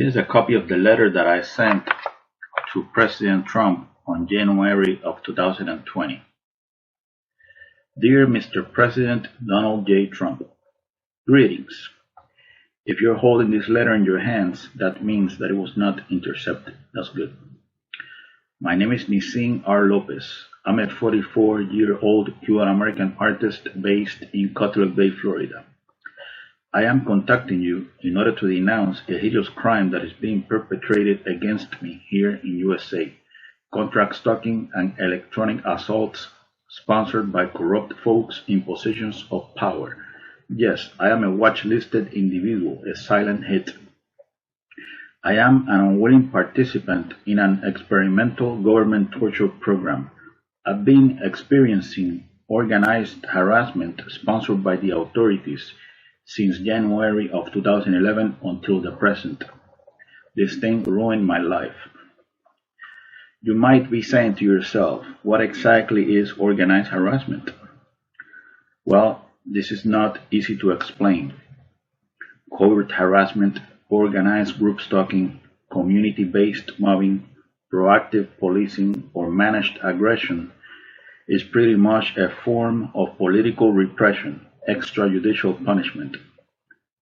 This is a copy of the letter that I sent to President Trump on January of 2020. Dear Mr. President Donald J. Trump, greetings. If you're holding this letter in your hands, that means that it was not intercepted. That's good. My name is Nisin R. Lopez. I'm a 44-year-old Cuban-American artist based in Cutler Bay, Florida. I am contacting you in order to denounce a hideous crime that is being perpetrated against me here in USA, contract stalking and electronic assaults sponsored by corrupt folks in positions of power. Yes, I am a watch-listed individual, a silent hit. I am an unwilling participant in an experimental government torture program. I've been experiencing organized harassment sponsored by the authorities since January of 2011 until the present. This thing ruined my life. You might be saying to yourself, what exactly is organized harassment? Well, this is not easy to explain. Covert harassment, organized group stalking, community-based mobbing, proactive policing, or managed aggression is pretty much a form of political repression, extrajudicial punishment.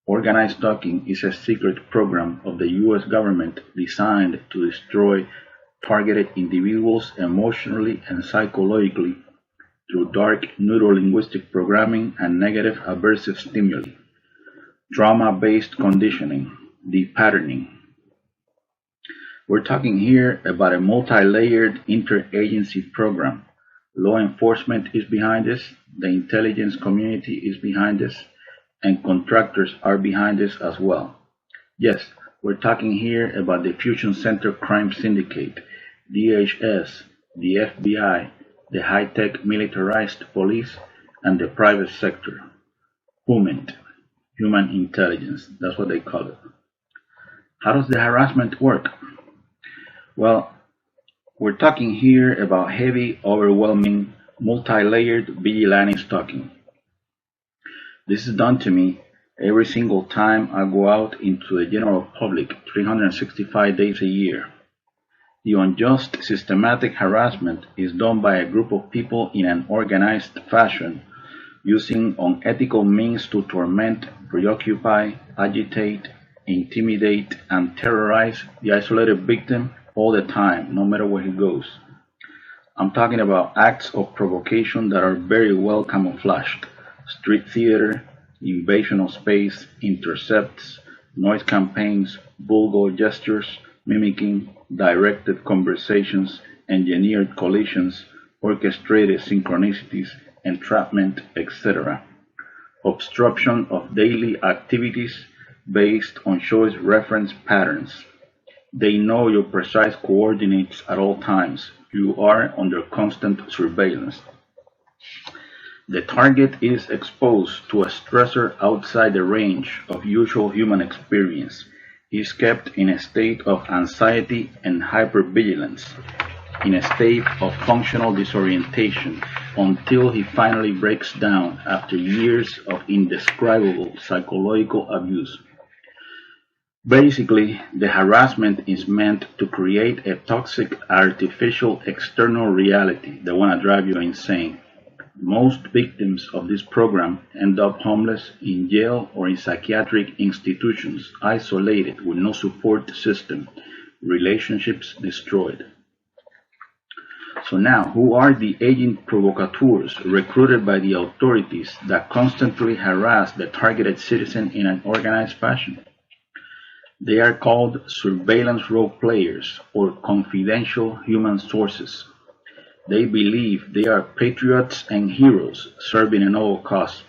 Organized stalking is a secret program of the US government designed to destroy targeted individuals emotionally and psychologically through dark neurolinguistic programming and negative aversive stimuli, trauma-based conditioning, depatterning. We're talking here about a multi-layered interagency program. Law enforcement is behind this, the intelligence community is behind this, and contractors are behind this as well. Yes, we're talking here about the Fusion Center Crime Syndicate, DHS, the FBI, the high-tech militarized police, and the private sector. HUMINT, human intelligence, that's what they call it. How does the harassment work? Well, we're talking here about heavy, overwhelming, multi-layered vigilante stalking. This is done to me every single time I go out into the general public 365 days a year. The unjust, systematic harassment is done by a group of people in an organized fashion, using unethical means to torment, preoccupy, agitate, intimidate, and terrorize the isolated victim all the time, no matter where he goes. I'm talking about acts of provocation that are very well camouflaged: street theater, invasion of space, intercepts, noise campaigns, vulgar gestures, mimicking, directed conversations, engineered collisions, orchestrated synchronicities, entrapment, etc. Obstruction of daily activities based on choice reference patterns. They know your precise coordinates at all times. You are under constant surveillance. The target is exposed to a stressor outside the range of usual human experience. He is kept in a state of anxiety and hypervigilance, in a state of functional disorientation, until he finally breaks down after years of indescribable psychological abuse. Basically, the harassment is meant to create a toxic artificial external reality that want to drive you insane. Most victims of this program end up homeless, in jail, or in psychiatric institutions, isolated with no support system, relationships destroyed. So now, who are the agent provocateurs recruited by the authorities that constantly harass the targeted citizen in an organized fashion? They are called surveillance role players or confidential human sources. They believe they are patriots and heroes serving a noble cause.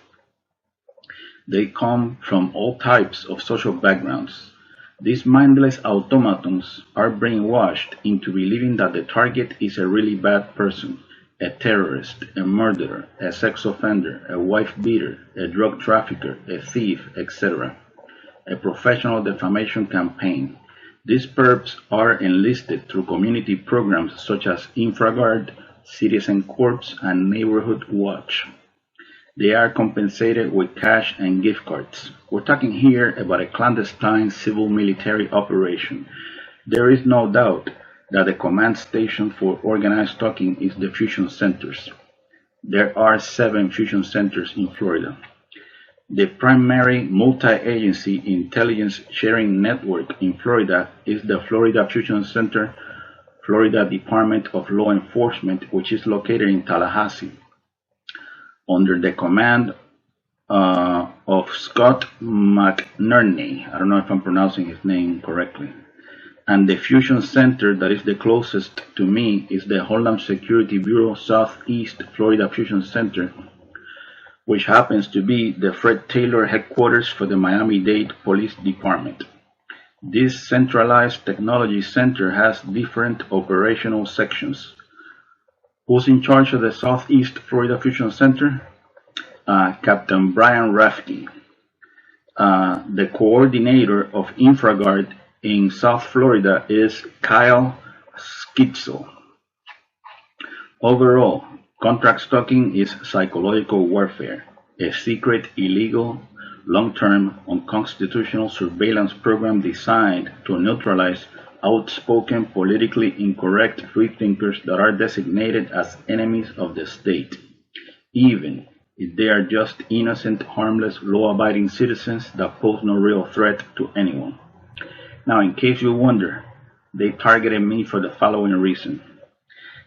They come from all types of social backgrounds. These mindless automatons are brainwashed into believing that the target is a really bad person, a terrorist, a murderer, a sex offender, a wife beater, a drug trafficker, a thief, etc. A professional defamation campaign. These perps are enlisted through community programs such as InfraGard, Citizen Corps, and Neighborhood Watch. They are compensated with cash and gift cards. We're talking here about a clandestine civil military operation. There is no doubt that the command station for organized stalking is the fusion centers. There are 7 fusion centers in Florida. The primary multi-agency intelligence sharing network in Florida is the Florida Fusion Center, Florida Department of Law Enforcement, which is located in Tallahassee, under the command of Scott McNerney. I don't know if I'm pronouncing his name correctly. And the fusion center that is the closest to me is the Homeland Security Bureau Southeast Florida Fusion Center, which happens to be the Fred Taylor headquarters for the Miami-Dade Police Department. This centralized technology center has different operational sections. Who's in charge of the Southeast Florida Fusion Center? Captain Brian Rafke. The coordinator of InfraGard in South Florida is Kyle Skitzel. Overall, contract stalking is psychological warfare, a secret, illegal, long-term, unconstitutional surveillance program designed to neutralize outspoken, politically incorrect freethinkers that are designated as enemies of the state, even if they are just innocent, harmless, law-abiding citizens that pose no real threat to anyone. Now, in case you wonder, they targeted me for the following reason.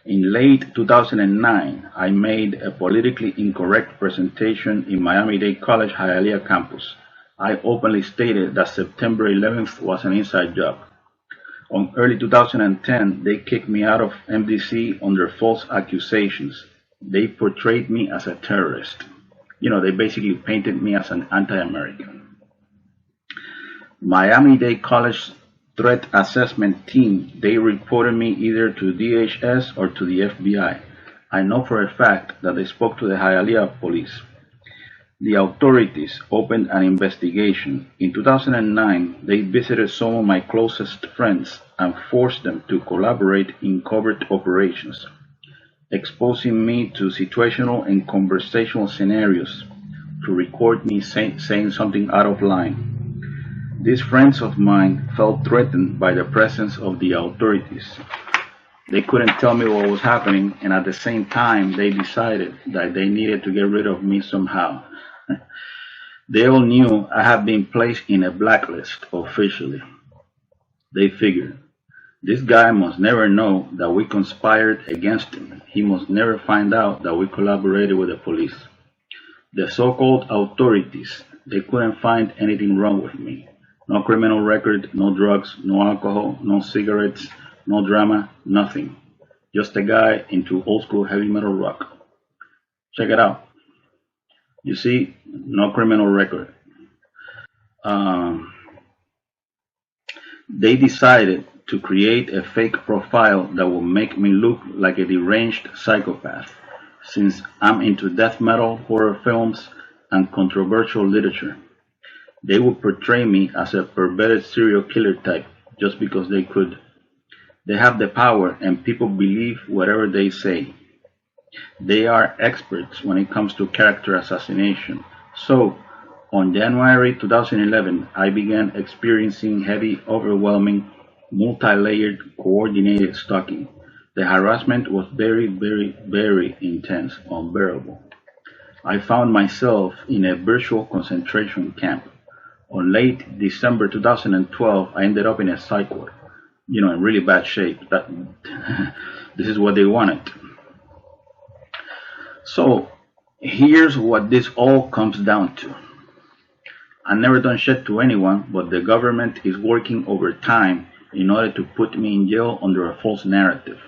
In late 2009, I made a politically incorrect presentation in Miami-Dade College Hialeah campus. I openly stated that September 11th was an inside job. On early 2010, they kicked me out of MDC under false accusations. They portrayed me as a terrorist. They basically painted me as an anti-American. Miami-Dade College Threat Assessment Team, they reported me either to DHS or to the FBI. I know for a fact that they spoke to the Hialeah police. The authorities opened an investigation. In 2009, they visited some of my closest friends and forced them to collaborate in covert operations, exposing me to situational and conversational scenarios to record me saying something out of line. These friends of mine felt threatened by the presence of the authorities. They couldn't tell me what was happening, and at the same time, they decided that they needed to get rid of me somehow. They all knew I had been placed in a blacklist officially. They figured, this guy must never know that we conspired against him. He must never find out that we collaborated with the police. The so-called authorities, they couldn't find anything wrong with me. No criminal record, no drugs, no alcohol, no cigarettes, no drama, nothing. Just a guy into old-school heavy metal rock. Check it out. You see, no criminal record. They decided to create a fake profile that will make me look like a deranged psychopath, since I'm into death metal, horror films, and controversial literature. They would portray me as a perverted serial killer type just because they could. They have the power and people believe whatever they say. They are experts when it comes to character assassination. So, on January 2011, I began experiencing heavy, overwhelming, multi-layered, coordinated stalking. The harassment was very, very, very intense, unbearable. I found myself in a virtual concentration camp. On late December 2012, I ended up in a psych ward, in really bad shape. This is what they wanted. So, here's what this all comes down to. I've never done shit to anyone, but the government is working overtime in order to put me in jail under a false narrative.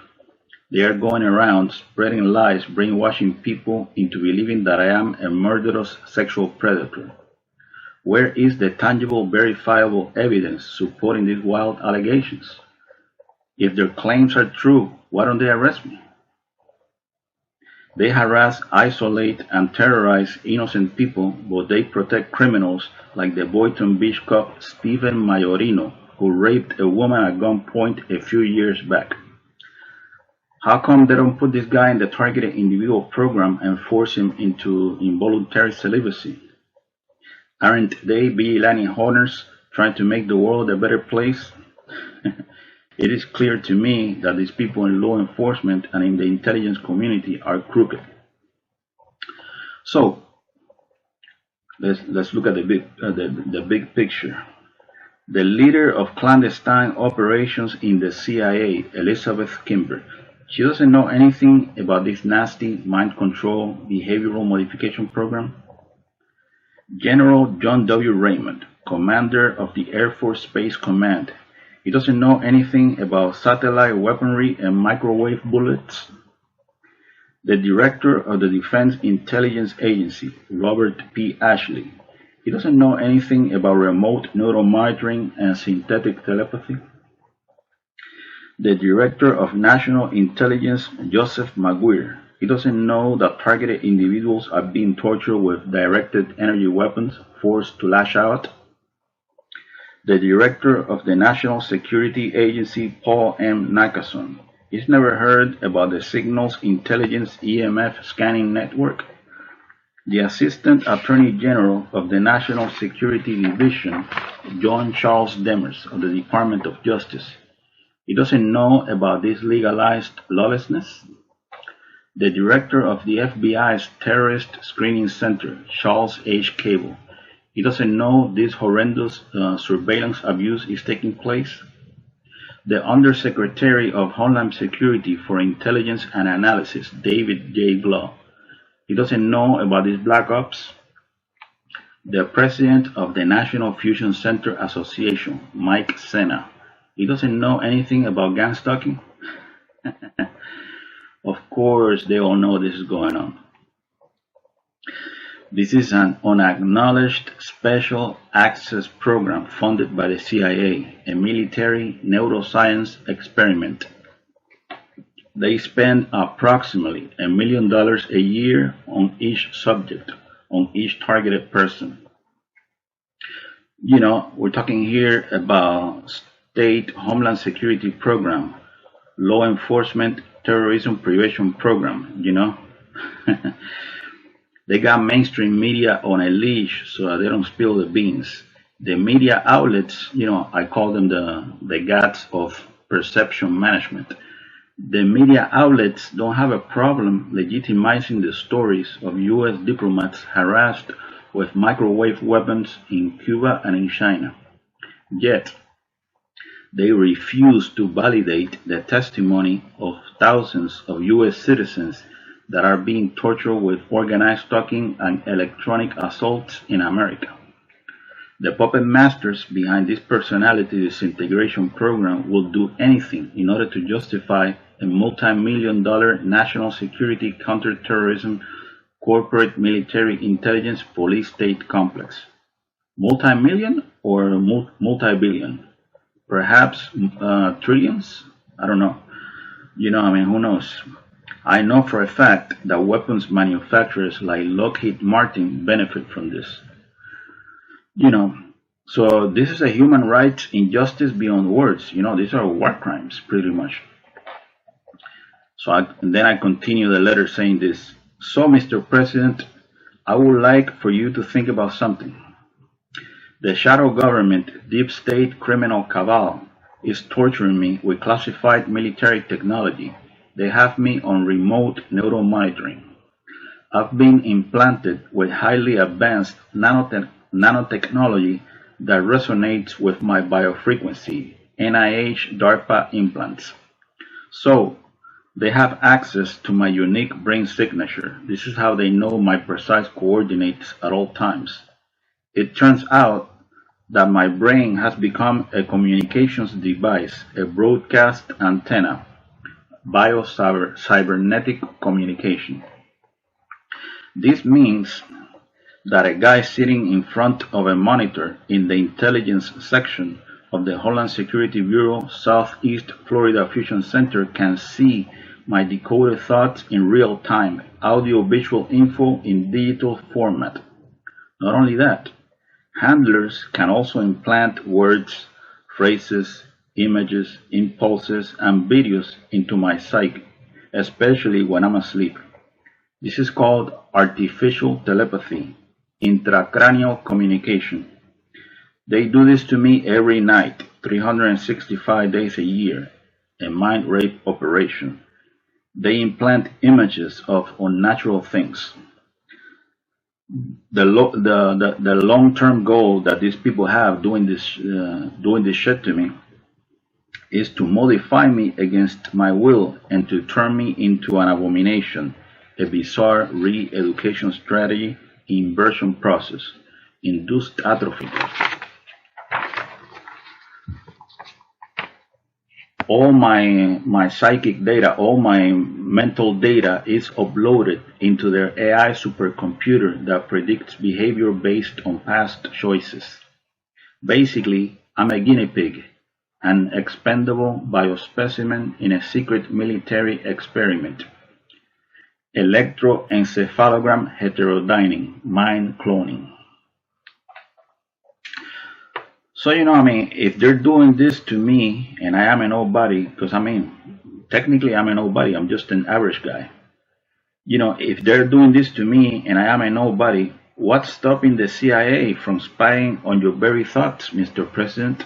They are going around spreading lies, brainwashing people into believing that I am a murderous sexual predator. Where is the tangible, verifiable evidence supporting these wild allegations? If their claims are true, why don't they arrest me? They harass, isolate, and terrorize innocent people, but they protect criminals like the Boynton Beach cop Stephen Majorino, who raped a woman at gunpoint a few years back. How come they don't put this guy in the targeted individual program and force him into involuntary celibacy? Aren't they vigilante hunters trying to make the world a better place? It is clear to me that these people in law enforcement and in the intelligence community are crooked. So let's look at the big picture. The leader of clandestine operations in the CIA, Elizabeth Kimber, she doesn't know anything about this nasty mind control behavioral modification program. General John W. Raymond, commander of the Air Force Space Command, he doesn't know anything about satellite weaponry and microwave bullets. The director of the Defense Intelligence Agency, Robert P. Ashley, he doesn't know anything about remote neuromonitoring and synthetic telepathy. The Director of National Intelligence, Joseph Maguire, he doesn't know that targeted individuals are being tortured with directed energy weapons, forced to lash out. The Director of the National Security Agency, Paul M. Nakason, he's never heard about the Signals Intelligence EMF Scanning Network. The Assistant Attorney General of the National Security Division, John Charles Demers of the Department of Justice, he doesn't know about this legalized lawlessness. The director of the FBI's Terrorist Screening Center, Charles H. Cable, he doesn't know this horrendous surveillance abuse is taking place. The Undersecretary of Homeland Security for Intelligence and Analysis, David J. Glow, he doesn't know about these black ops. The president of the National Fusion Center Association, Mike Sena, he doesn't know anything about gang stalking. Of course, they all know this is going on. This is an unacknowledged special access program funded by the CIA, a military neuroscience experiment. They spend approximately $1 million a year on each subject, on each targeted person. You know, we're talking here about State Homeland Security Program, Law Enforcement Terrorism Prevention Program, you know. They got mainstream media on a leash so that they don't spill the beans. The media outlets, you know, I call them the gods of perception management. The media outlets don't have a problem legitimizing the stories of U.S. diplomats harassed with microwave weapons in Cuba and in China. Yet, they refuse to validate the testimony of thousands of U.S. citizens that are being tortured with organized stalking and electronic assaults in America. The puppet masters behind this personality disintegration program will do anything in order to justify a multi-million-dollar national security counterterrorism corporate military intelligence police state complex. Multi-million or multi-billion? Perhaps trillions? I don't know. You know, I mean, who knows? I know for a fact that weapons manufacturers like Lockheed Martin benefit from this. You know, so this is a human rights injustice beyond words. You know, these are war crimes, pretty much. So then I continue the letter saying this. So, Mr. President, I would like for you to think about something. The shadow government, deep state criminal cabal, is torturing me with classified military technology. They have me on remote neuromonitoring. I've been implanted with highly advanced nanotechnology that resonates with my biofrequency, NIH DARPA implants. So, they have access to my unique brain signature. This is how they know my precise coordinates at all times. It turns out that my brain has become a communications device, a broadcast antenna, bio-cybernetic communication. This means that a guy sitting in front of a monitor in the intelligence section of the Homeland Security Bureau Southeast Florida Fusion Center can see my decoded thoughts in real time, audio-visual info in digital format. Not only that, handlers can also implant words, phrases, images, impulses, and videos into my psyche. especially when I'm asleep. This is called artificial telepathy, intracranial communication. They do this to me every night, 365 days a year, a mind rape operation. They implant images of unnatural things. The long-term goal that these people have doing this shit to me is to modify me against my will and to turn me into an abomination, a bizarre re-education strategy, inversion process, induced atrophy. All my psychic data, all my mental data is uploaded into their AI supercomputer that predicts behavior based on past choices. Basically, I'm a guinea pig, an expendable biospecimen in a secret military experiment. Electroencephalogram heterodyning, mind cloning. So, if they're doing this to me and I am a nobody, because technically I'm a nobody, I'm just an average guy. If they're doing this to me and I am a nobody, what's stopping the CIA from spying on your very thoughts, Mr. President?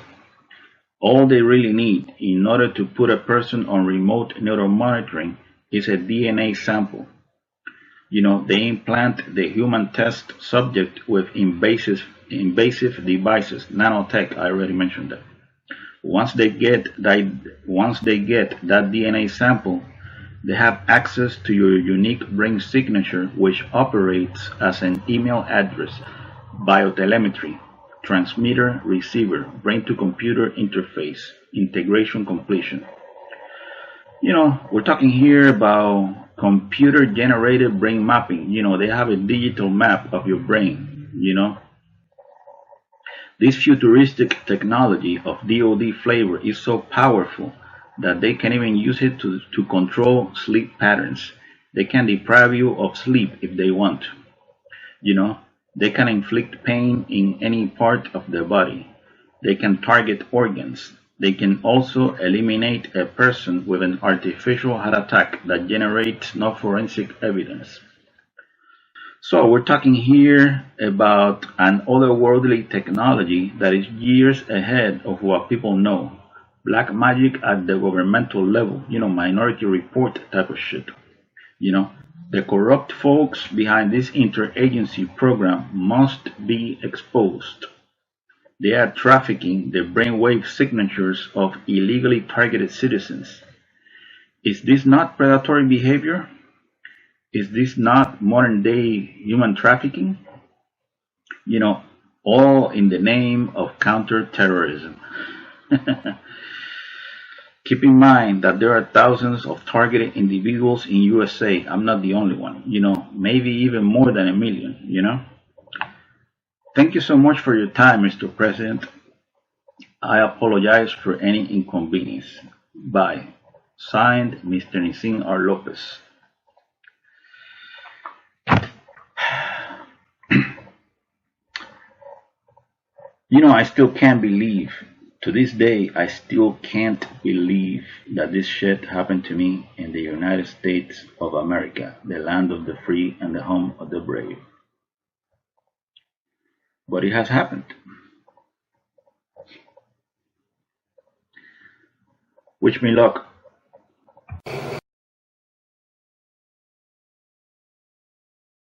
All they really need in order to put a person on remote neuromonitoring is a DNA sample. They implant the human test subject with invasive devices, nanotech. I already mentioned that. Once they get that DNA sample, they have access to your unique brain signature, which operates as an email address, biotelemetry, transmitter, receiver, brain-to-computer interface, integration completion. We're talking here about computer-generated brain mapping. They have a digital map of your brain. This futuristic technology of DoD flavor is so powerful that they can even use it to control sleep patterns. They can deprive you of sleep if they want. They can inflict pain in any part of the body. They can target organs. They can also eliminate a person with an artificial heart attack that generates no forensic evidence. So we're talking here about an otherworldly technology that is years ahead of what people know. Black magic at the governmental level, Minority Report type of shit. The corrupt folks behind this interagency program must be exposed. They are trafficking the brainwave signatures of illegally targeted citizens. Is this not predatory behavior? Is this not modern day human trafficking? All in the name of counterterrorism. Keep in mind that there are thousands of targeted individuals in USA. I'm not the only one, maybe even more than 1 million, Thank you so much for your time, Mr. President. I apologize for any inconvenience. Bye. Signed, Mr. Nisin R. Lopez. I still can't believe, to this day, I still can't believe that this shit happened to me in the United States of America, the land of the free and the home of the brave. But it has happened. Wish me luck.